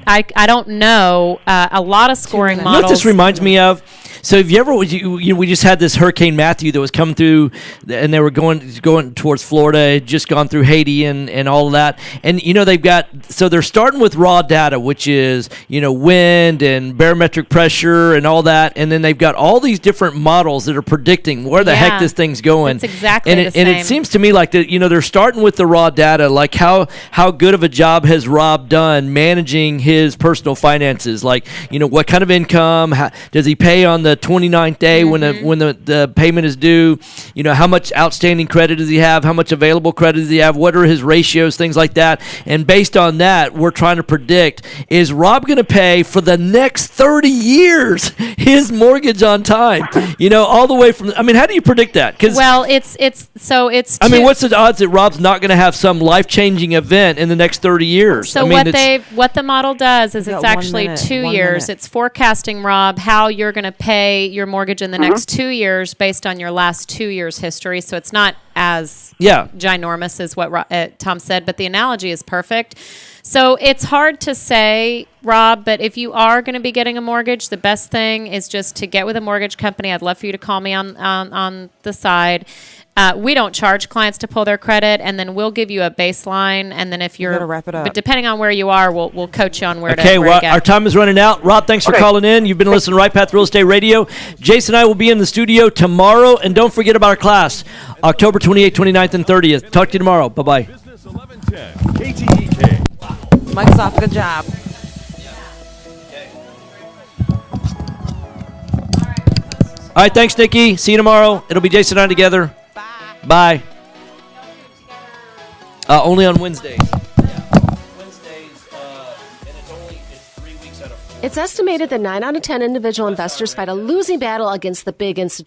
know. A lot of scoring models. You know what this reminds me of? So have you ever, we just had this Hurricane Matthew that was coming through, and they were going towards Florida, had just gone through Haiti and all of that. And, they're starting with raw data, which is, wind and barometric pressure and all that. And then they've got all these different models that are predicting where the heck this thing's going. It's exactly the same. And it seems to me like that, they're starting with the raw data, like how good of a job has Rob done managing his personal finances? Like, what kind of income, does he pay on the 29th day when the payment is due? How much outstanding credit does he have? How much available credit does he have? What are his ratios? Things like that. And based on that, we're trying to predict, is Rob going to pay for the next 30 years his mortgage on time? All the way from, how do you predict that? Well, what's the odds that Rob's not going to have some life-changing event in the next 30 years? So what the model does is it's actually 2 years. It's forecasting, Rob, how you're going to pay your mortgage in the next 2 years based on your last 2 years' history. So it's not as ginormous as what Tom said, but the analogy is perfect. So it's hard to say, Rob, but if you are going to be getting a mortgage, the best thing is just to get with a mortgage company. I'd love for you to call me on the side. We don't charge clients to pull their credit, and then we'll give you a baseline, and then if you're gotta wrap it up. But depending on where you are, we'll coach you on where to get. Our time is running out. Rob, thanks for calling in. You've been listening to Right Path Real Estate Radio. Jason and I will be in the studio tomorrow, and don't forget about our class, October 28th, 29th, and 30th. Talk to you tomorrow. Bye-bye. Business 1110 KTEK. Mike's off. Good job. All right, thanks, Nikki. See you tomorrow. It'll be Jason and I together. Bye. Only on Wednesdays. Wednesdays, and it's 3 weeks out of 4. It's estimated that 9 out of 10 individual investors fight a losing battle against the big institutions.